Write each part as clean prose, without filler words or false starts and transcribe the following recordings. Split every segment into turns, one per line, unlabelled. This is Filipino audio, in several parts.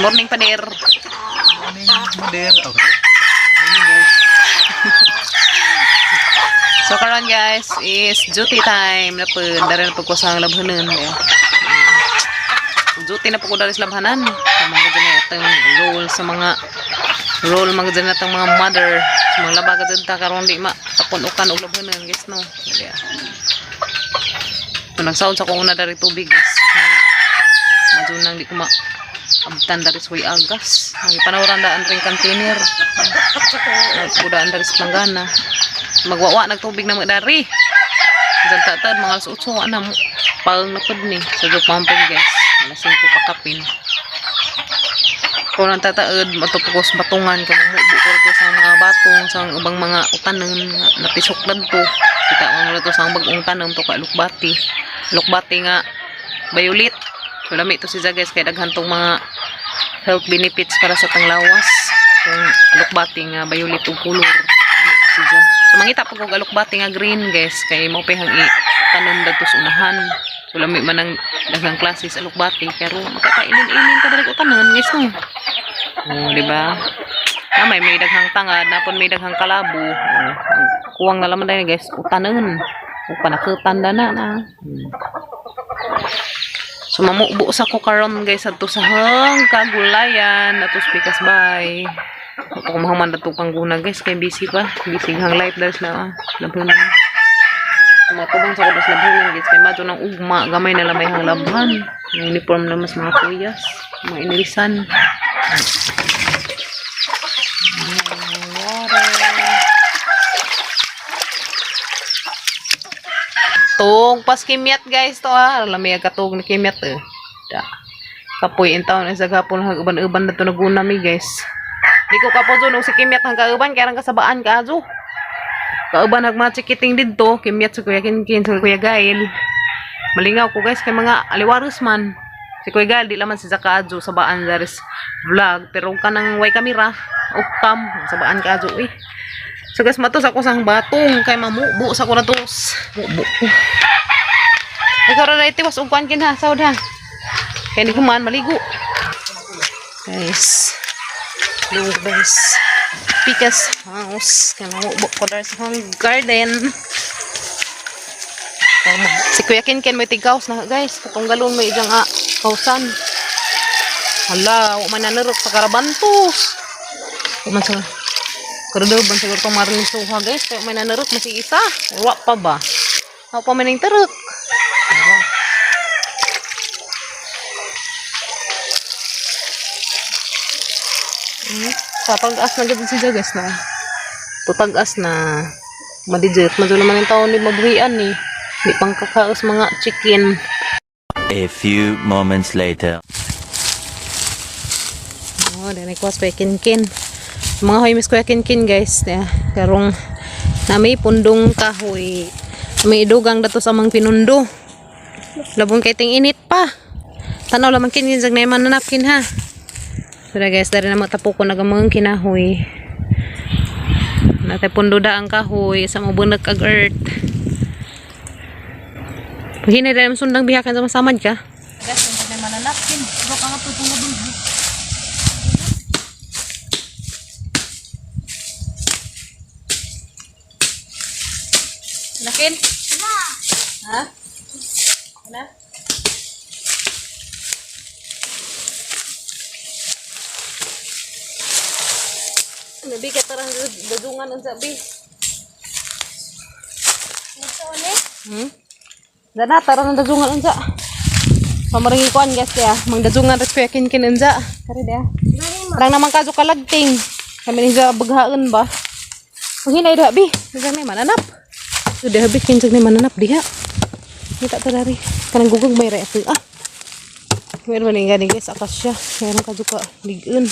morning pader.
Morning pader. Okay. Morning guys.
So karon guys is duty time na po dari na pagkusang labhanan ya. Duty na po ko dari sa labhanan. Mga ganyan atong role sa mga mga ganyan atong mga mother sa mga labaga dyan ta karon di ma tapon-ukan og labhanan guys no. Yeah. Nagsaon sa ko una dari tubig guys. Medyo nang di ko abtan dari suwi agas. Ang panawaran daan ring container. Nagpudaan dari sa planggana. Magwawa nagtubig na mga dari. Diyan tatad mga alas 8 na mo. Pang napod ni. Sa pampag guys. Alas 5 pakapin. Kung nang tataad matupukos batungan kung mubukor ko sa mga batong sa ubang mga utanang napisok to. Kita mo to sa bagong tanong to ka lukbati. Lukbati nga bayulit. Lami to si guys kay daghantong mga health benefits para sa tanglawas. Kung lukbati nga bayulit og kulor. So mangita pag og alukbati nga green guys kay mo pehang itanom dadto sa unahan. So lami man ang daghang klase sa alukbati pero makakainin-inin ka dali utanon guys no. Oh, di ba? May daghang tangad napon may daghang kalabo. Kuwang na laman dai guys utanon. Ug panakutan na. So mamubo sa ko karon guys adto sa kagulayan atus pikas bay. Ako mahuman na tukang guna guys kay busy pa. Busy hang life dahil na labhan. Matubang sa kubas labhan guys kay madto ng ugma gamay na lamay hang labhan. Yung uniform na mas mga kuyas, mga inilisan. Tug pas kimyat guys to lamay katug ni kimyat kapoy in taon sa gapon uban-uban na to naguna mi guys. Di ko kapozo nung si kimyat ang kauban kaya ang kasabaan ka azo. Kauban nagmachikiting didto kimyat sa kuya kinkin sa kuya Gail. Malingaw ko guys kay mga aliwaros man. Si kuya Gail di laman si Zakazo sabaan daris vlog pero kanang way kamera ukam sabaan ka azo eh. So guys matos ako sang batong kay mamubo sa kuratos. Mubo. Ikaw ra dai tiwas ug kuan kin ha sawd ha. Kay ni kuman maligo. Guys. Look guys. Pikas house. Kaya mo ko dar sa garden. Si Kuya Ken may tigaws na guys. Katong galon may ijang kausan. Hala, wa man nanurok sa karabantos. Wa man sa karadoban siguro tong maring suha guys. Kaya may nanurok masig isa. Wa pa ba? Wa pa man ning turok. Tapag-as na gud si guys na. Tutag-as na madijit. Madyo naman yung taon ni mabuhian ni. Di pang kakaos mga chicken.
A few moments later.
Oh, dahil ko sa kinkin. Mga hoy mis ko kinkin guys. Karong na may pundong kahoy. May dugang dato sa mga pinundo. Labong kay ting init pa. Tanaw lamang kinkin sa naiman na napkin ha. So guys, dari na matapo ko nagamang kinahoy. Natay punduda ang kahoy sa mabunag kag earth. Hinay dahil sundang bihakan sa masamad ka. Guys, hindi na mananapkin. Bro, ka nga po itong nabulbi. Nakin? Ha? Ano? Nabi ka tarang dadungan ang sabi. Dana tarang dadungan ang sa. Pamaringi ko an guys ya. Mang dadungan res kuya kin unsa. Kare dia. Tarang naman kaso kalagting. Kami ni sa baghaan ba. Kung hinay da bi, sa may mananap. Sudah habis kinsag ni mananap diha. Kita tarari. Kanang gugug may ra ito. Meron man nga guys akasya. Meron ka juga ligeun.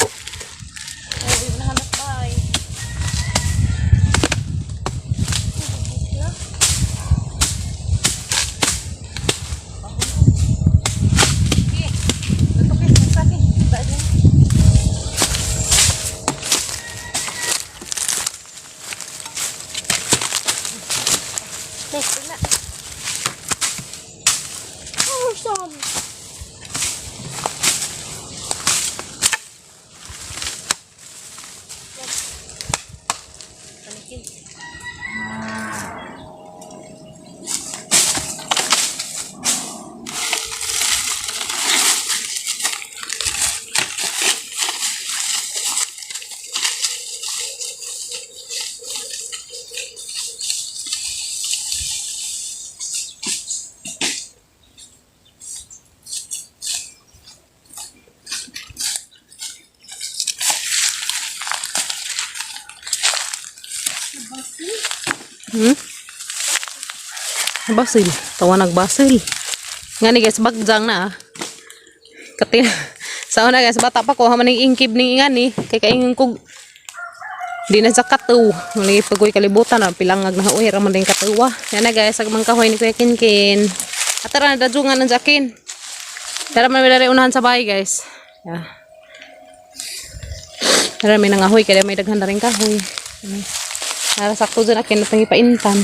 Basil. Tawa nagbasil. Nga ni guys, bagjang na ah. Katil. Sa una guys, bata pa ko, hamaning ingkib ni nga ni. Kay kaingin ko, di na sa katuw. Muli pagoy kalibutan na, pilangag na uwi, raman din katuwa. Yan na guys, agmang kahoy ni Kuya Kinkin. At tara na, dadungan ng jakin. Tara man may unahan sa bahay guys. Yeah. Tara may nangahoy, kaya may daghan na rin kahoy. Tara sakto dyan akin, natang ipaintan.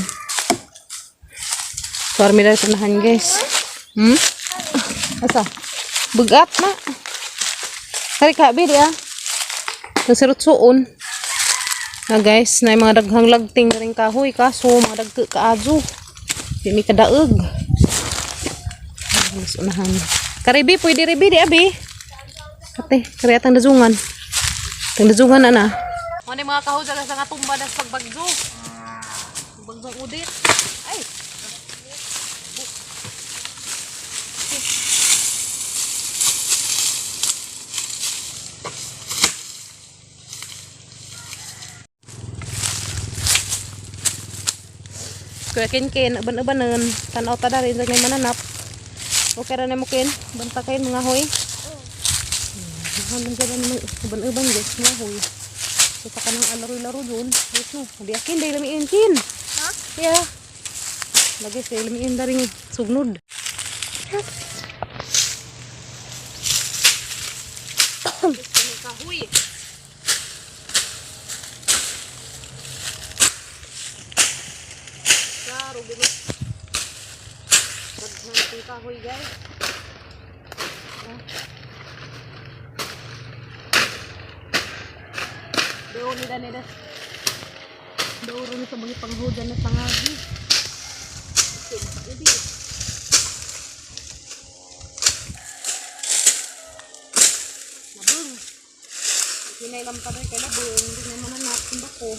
Suwar may dali unahan guys. Asa? Bugat na. Kari ka, bili ah. Nasirot-suon. Na guys, na yung mga daghang lagting na rin kahoy. Kaso, mga dagka kaazo. Di may kadaog. Mas unahan. Karibi, pwede ribi di abi. Ate, kari atang dazungan. Atang dazungan na na. Ano yung mga kahoy dala sa nga tumba na sa pagbagzo. Pagbagzo udit. Ay! Kuya Kinkin, aban-abanan. Tanaw ta rin sa may mananap. Okay ra na mo kin. Banta kayo mga hoy. Halang dyan naman aban-aban guys mga hoy. So pa ka nang alaro-laro dun. Yes no. Hindi akin dahil lamiin kin. Ha? Yeah. Lagi siya lamiin na rin sugnod. Kahoy. Kahoy guys. Doon nida. Doon rin sa mga panghudan na tangagi. Nabung. Kinailam pa rin kay nabung. Hindi na mananap. Hindi ko.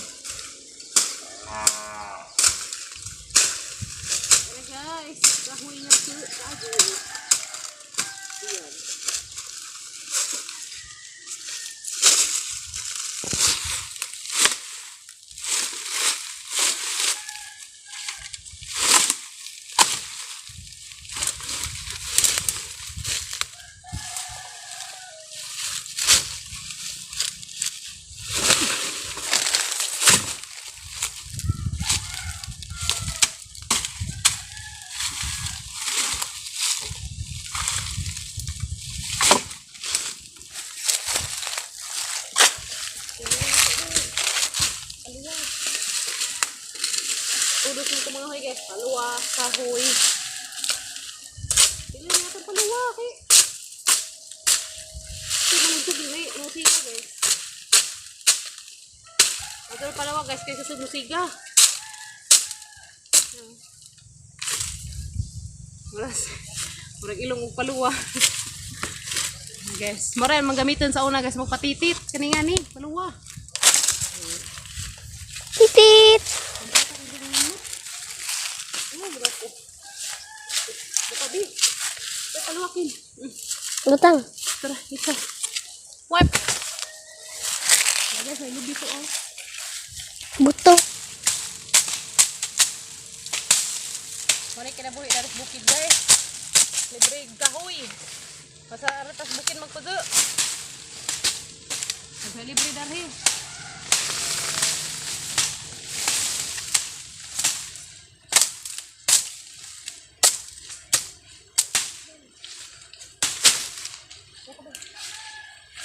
Guys, kahoy nga po. Ayan. Udos mo ito mga hoy guys. Paluwa, kahoy. Pili na natin paluwa. Okay. Ito na nagtugin na yung musiga guys. Ito na palawa guys kaysa sa musiga. Murag ilong og paluwa. Guys, moral manggamiton sa una guys magpatitit kani nga ni paluwa. Titit. Bukabi. Paluwakin.
Lutang.
Tara, isa. Wipe. Guys, may lubi to oh.
Buto.
Mari kinabuhi dari bukid guys. Libre gahoy. Masa atas bukid magpudo. May libre dari.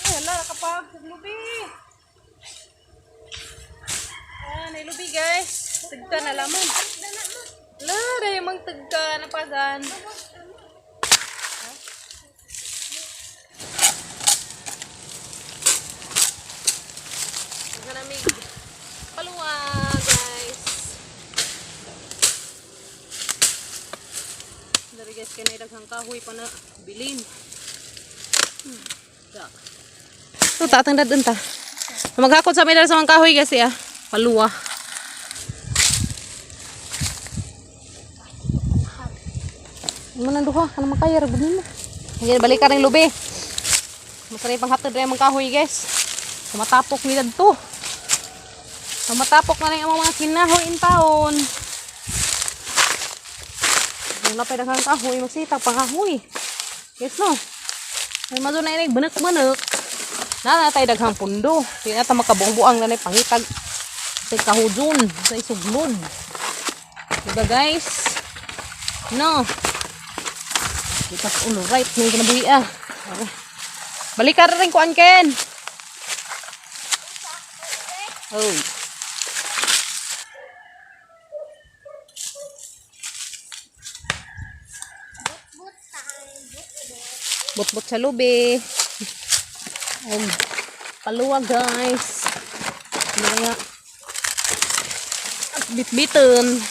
Hala, kapag lubi. Ayan, ay lubi guys. Tagka na lamang. Hala, dahil mang tagka na pasan. Nagkanamig paluwa guys. Dari guys, kaya na daghang kahoy pa na bilin. Ito, tatang dadun ta. Maghakot sa medal sa mga kahoy kasi ah. Paluwa. Ano nang duha? Ano makaya? Ragunin mo. Ngayon, balik ka rin lubi. Masarap pang hatod rin mga kahoy guys. Matapok nila to. Matapok na rin ang mga kinahoy in taon. Wala pa daghang kahoy magsitag pangahoy. Yes no. May mazo na ini benek-benek. Na tay daghang pundo. Di na ta makabuang-buang na pangitag sa kahudyon sa isuglod. Diba guys? No. Kita ulo right ni kinabuhi ah. Balik ka rin ko Ken. Oh. But sa lubi. Paluwa guys. Ano nga. Bit-bitin.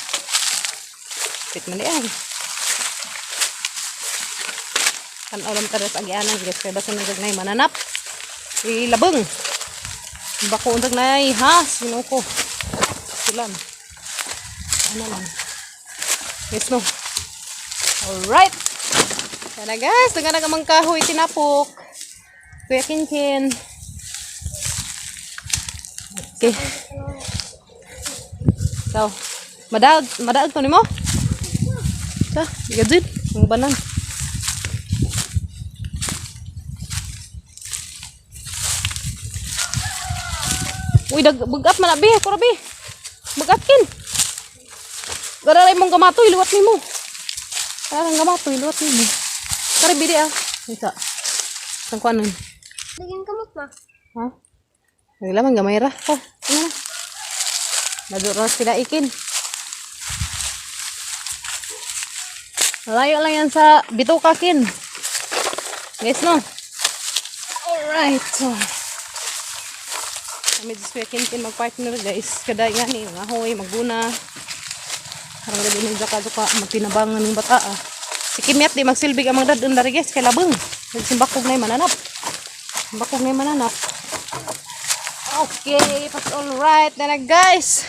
Bit man yan. Kan alam ka rin sa agianan guys. Kaya basta nagag na mananap. Ilabeng. Bako undag na has. Sinuko. Silan. Ano lang. Yes no. Alright. Sana guys, dengan nagamang kahoy tinapok. Kuya Kinkin. Okay. So, madaag to nimo? Sa, gajid, ang banan. Uy, bagat man abi, ko rabi. Bagat kin. Gara mong gamatoy liwat nimo. Parang gamatoy liwat nimo. Kari bidi ah. Isa. Sang kuanon.
Lagyan kamot ma.
Ha? Naglaman gamay ra. Ha. Ano na? Naduro sila ikin. Malayo lang yan sa bituka kin. Yes no? Alright. So. Kami just kin mag-partner guys. Kada yan eh. Ngahoy, magbuna. Parang gabi ng jaka-jaka. Magpinabangan ng bata ah. Si Kimyat di magsilbig ang mga dadun dari guys kay labeng. Simbakog na yung mananap. Simbakog na yung mananap. Okay, that's alright na guys.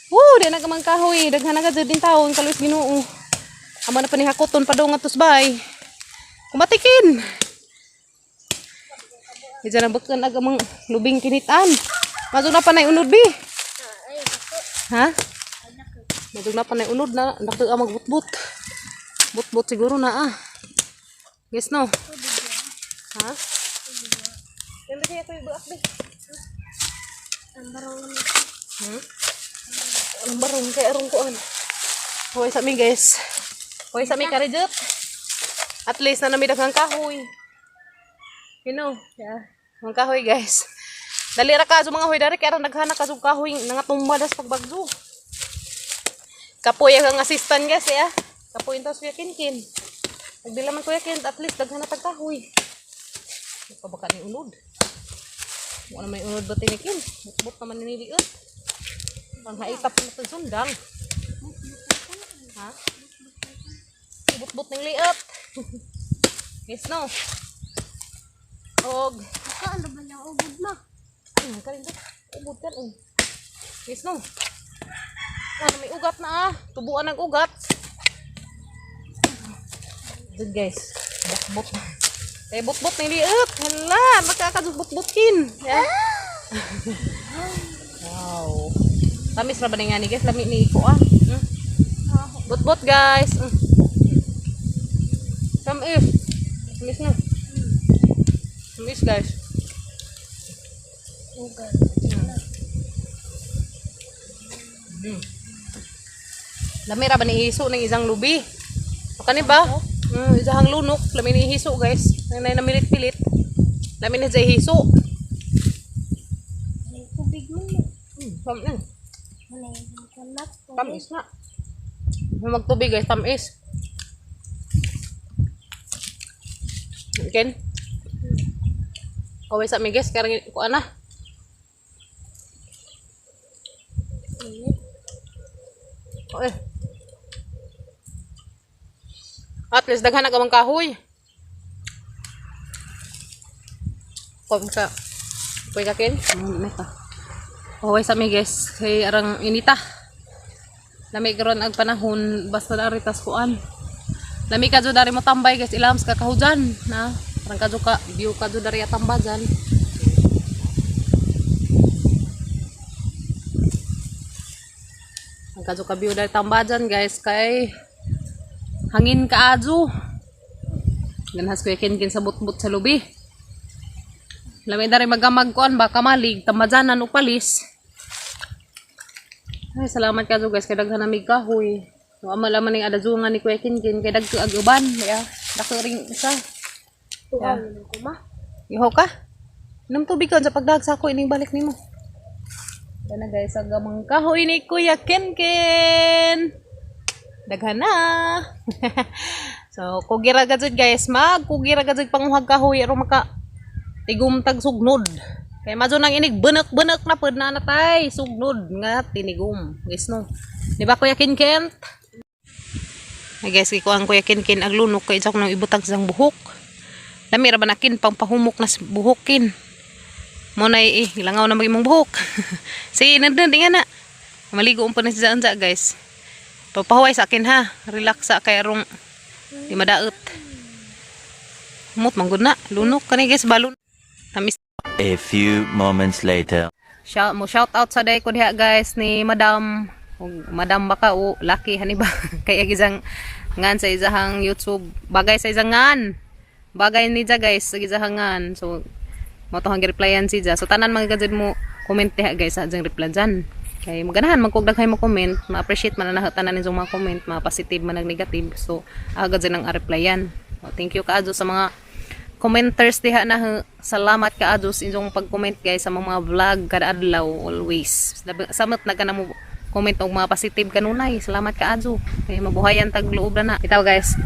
Woo, di nagamang kahoy. Daghan na gajud din taon kaluis Ginoo. Amo na pa ni hakoton pa daw nga tusbay. Kumatikin. Ija na bekan agamang lubing kinitan. Masuk na pa na unod bi. Ha? Masuk na pa na unod na nakto ang magbutbut. Bot siguro na ah. Yes no. Ha? Yan ba kaya ito yung buak deh?
Ang barong naman.
Ang barong kaya arong kuan. Hoy sa mi guys. Hoy sa mi karejut. At least na namidaghang kahoy. You know, yeah. Ang kahoy guys. Dali ra ka sa mga hoy dari kaya naghana ka sa kahoy nga tumbadas pagbagso. Kapoy ang assistant guys ya. Kapoy ito Kuya Kinkin. Nagdila man Kuya Kin, at least daghan na tagkahoy. Pabaka ni unod. Wala may unod ba tinikin? Butbut naman niliit. Ang haitap na ito sundang. Ha? Butbut ng liit. Yes no. Og.
Aka, ano ba yung ubod ma?
Ay, ka rin doon. Ubod ka rin. Yes no. Ano may ugat na ah. Tubuan ng ugat. Good guys, bot-bot. Eh, bot-bot na liit. Hala, makakadubot-botkin. Yeah. Wow. Tamis na ba nga ni guys? Lami ni Iko ah. Bot-bot guys. Tamis. Tamis na. Tamis guys.
Okay.
Lami ra ba ni iso ng isang lubi? Kani ba? Isang lunok, lami ni hiso guys. Nanay na milit-pilit. Lami ni jay hiso.
May tubig mo na.
Tamis na. Magtubig guys, tamis. Ken? Kaway sa mi guys, karang kuan na. Okay. At least daghan na gamang kahoy. Kung sa Kuy kakin, meta. Kaway sa mi guys, kay arang inita. Lami karon ag panahon basta daritas kuan. Lami kadto dari mo tambay guys, ilams ka kahujan na. Parang kadto ka view kadto dari tambajan. Ang kadto ka view dari tambajan guys kay hangin kaadyo. Ganhas ko yakin sa butbut sa lubi. Lami dari magamag kuan baka malig tamadyanan og palis. Ay salamat kadyo guys kay daghan namig kahoy. So ama laman ning adazungan ni Kuya Kinkin kay dagko ag uban ya. Dako ring isa.
Tuhaw ko ma.
Iho ka? Inom tubig ka sa pagdagsa ko ining balik nimo. Yan na guys, agamang kahoy ni Kuya Kinkin. Daghan na. So, kugira gadzud guys, kugira gadzud panguhag kahoy aron maka tigum tag sugnod. Kay madyo nang inig benek-benek na pud na natay sugnod nga tinigum. Guys no. Di ba Kuya Kinkin? Ay guys, iko ang Kuya Kinkin aglunok kay jak nang ibutag sang buhok. Lami ra ba nakin pang pahumok na buhokin. Mo na ilangaw na magimong buhok. Sige, nandun di nga na. Maligo pa na siya ansa guys. Papahuway sa akin ha. Relax sa kay arong di madaot. Humot manggod na. Lunok ka ni guys balon. Tamis.
A few moments later.
Shout out sa day ko diha guys ni Madam. Madam baka o laki hani ba. Kaya gizang ngan sa izahang YouTube. Bagay sa izang ngan. Bagay ni ja guys sa izahang ngan. So mo to hang replyan si ja. So tanan mga gadzud mo comment diha guys sa jang reply dyan. Kay maganahan magkugdaghay mo comment, ma-appreciate man na tanan nizong mga comment, mga positive man nag negative. So agad din ang replyan. So, thank you kaadyo sa mga commenters diha na. Salamat kaadyo sa inyong pag-comment guys sa mga vlog kada adlaw always. Samot na ka na mo comment og mga positive kanunay. Salamat kaadyo. Kay mabuhayan tag loob na. Itaw guys.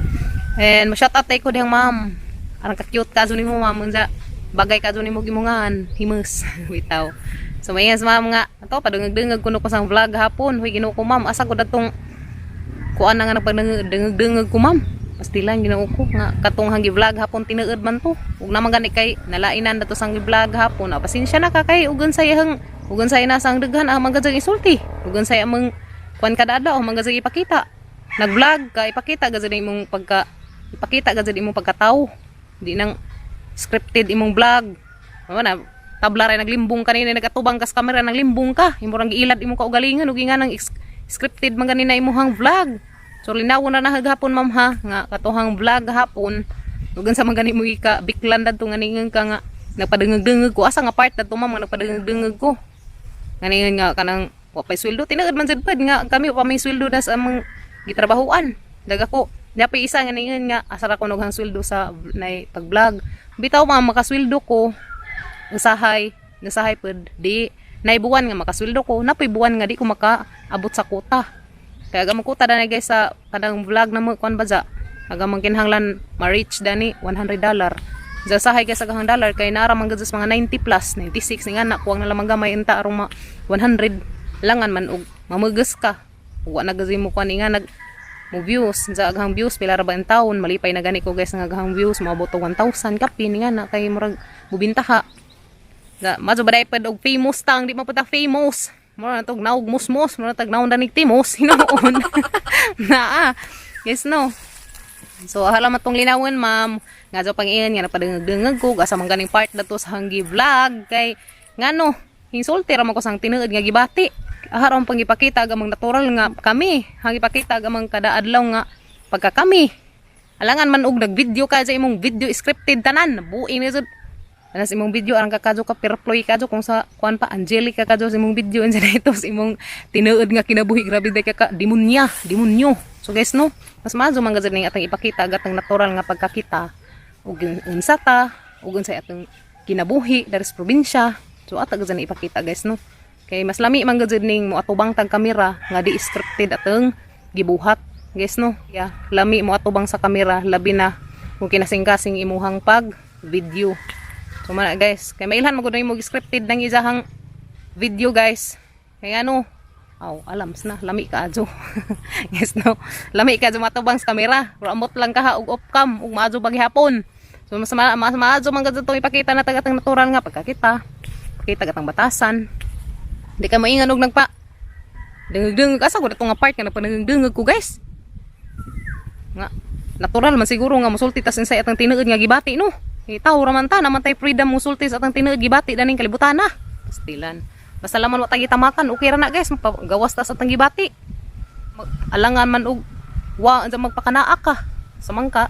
And mo-shout out ko dihang ma'am. Arang ka-cute kaadyo nimo ma'am unsa bagay kaadyo nimo gimungan himus. Bitaw. So may yes ma'am nga ato padungag-dungag kuno ko sang vlog hapon. Hoy Ginoo ko ma'am asa ko datong kuan na nga nagpadungag-dungag ko ma'am. Pastilan Ginoo ko nga katong hang gi-vlog hapon tinuod man to. Ug naman gani kay nalainan dato sang gi-vlog hapon. Pasensya na ka kay ugon sayang ugon say na sang daghan ang magajag isulti. Ugon say among kuan kada adlaw magajag ipakita. Nag-vlog ka ipakita gajud imong ipakita gajud imong pagkatao. Di nang scripted imong vlog. Ano na tabla ray naglimbong kanina nagatubang kas camera naglimbong ka imong giilad imong kaugalingan ug nga nang scripted man ganina imong vlog. So linawon na nahagapon ma'am ha nga katuhang vlog hapon ug sa man gani mo ika biklan dadto nganingan ka nga nagpadungag-dungag ko asa nga part dadto ma'am nagpadungag-dungag ko nganingan nga kanang wa pay sweldo tinagad man jud pad nga kami wa may sweldo das among gitrabahuan daga ko dapat isa nganingan nga asara ko noghang sweldo sa nay pag-vlog bitaw ma'am makasweldo ko usahay pud di naibuwan nga makasweldo ko napoy buwan nga di ko makaabot sa kuta kaya gamang kuta dani guys sa kadang vlog na mo kuan ba ja agamang kinahanglan ma-reach dani $100 sa sahay guys agang dollar kay nara man gud mga 90 plus 96 nga na kuwang na lamang gamay inta arong 100 langan man og mamugas ka wa na gazi mo kuan nga nag mo views sa agang views pila ra ba en taon malipay na gani ko guys nga agang views maabot og 1,000 kapin nga na kay murag mubintaha ga madyo baday pad og famous tang di man pud famous mo na tog naog musmos mo na tag naon danig timos hinuon na yes no so hala matong linawon ma'am nga sa pangian nga napadungag-dungag ko asa man ganing part dato sa hanggi vlog kay ngano insulti ra man ko sang tinuod nga gibati aharon pang ipakita gamang natural nga kami hang ipakita gamang kada adlaw nga pagka kami alangan man og nag-video ka sa imong video scripted tanan buin ni anas imong video arang kakadyo ka perploy kadyo kung sa kuan pa Angelica kadyo sa imong video unsa dito sa imong tinuod nga kinabuhi grabe day ka demonyo so guys no mas maayo man gid ning atong ipakita gatang natural nga pagkakita ug unsa ta ug unsa atong kinabuhi dari sa probinsya so ata gid na ipakita guys no kay mas lami man gid ning mo atubang tag kamera nga di scripted atong gibuhat guys no yeah lami mo atubang sa kamera labi na kung kinasing-kasing imuhang pag video. So mana guys, kay mailhan magud na imong scripted nang izahang video guys. Kay ano? Alams na lami ka adyo. Yes no. Lami ka adyo matubang sa kamera. Ramot lang ka ha og off cam ug maadyo bagi hapon. So mas maadyo man gud to ipakita na tagatang natural nga pagkakita. Pakita gatang batasan. Di ka maingan og nagpa dengeg asa ko dato nga part nga nagpanengeg ko guys. Nga natural man siguro nga mosulti tas insay atang tinuod nga gibati no. Itaw raman ta naman tay freedom musulti sa atang tinuod gibati daning kalibutan na. Pastilan. Basta laman wa tagi tamakan okay ra na guys, gawas ta sa atang gibati. Alangan man og Wa unsa magpakanaa ka sa mangka.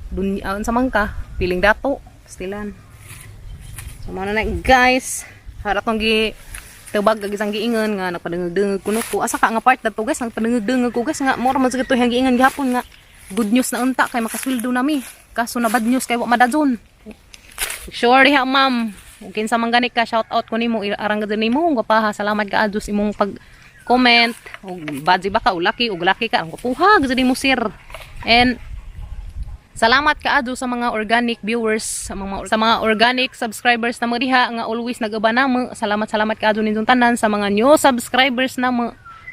Dunya sa mangka, piling dato, stilan. So mo na guys. Harap tong gi tubag kag isang giingon nga nagpadengeg-dengeg kuno ko. Asa ka nga part dato guys, nagpadengeg-dengeg ko guys nga more man sa yang giingon gihapon nga. Good news na unta kay makasweldo nami. Kaso na bad news kay wa madadson. Sure diha ma'am. Kinsa man gani ka shout out ko nimo arang gid nimo gapaha. Salamat ka adus imong pag comment og badji ba ka o laki ka ang kuha gid mo sir. And salamat kaadto sa mga organic viewers, sa mga organic subscribers na mo diha nga always nag-uban namo. Salamat kaadto ninyong tanan sa mga new subscribers namo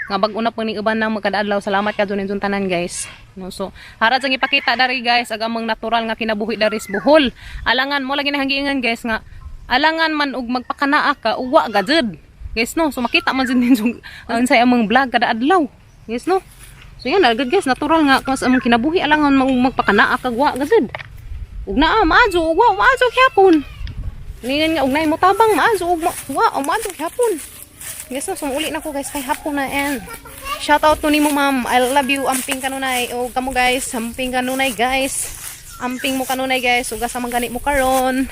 nga bag-o na po ning uban namo kada adlaw. Salamat kaadto ninyong tanan guys. No, so harad sang ipakita dari guys agamang natural nga kinabuhi dari sa Bohol. Alangan mo lagi nahanggiingan guys nga alangan man og magpakanaa ka uwa gajud. Guys no, so makita man din yung unsay among vlog kada adlaw. Guys no. So yan agad guys, natural nga kung sa among kinabuhi alangan magpakanaa kag wa gajud. Ug naa maazo ug wa maazo gyapon. Ningan nga ug nay mo tabang maazo ug wa maazo gyapon. Guys no, so uli na ko guys kay hapon na and shout out to nimo ma'am. I love you amping kanunay o kamo guys, amping kanunay guys. Amping mo kanunay guys, ug asa man gani mo karon.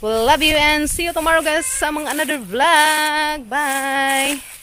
Love you and see you tomorrow guys sa mga another vlog. Bye!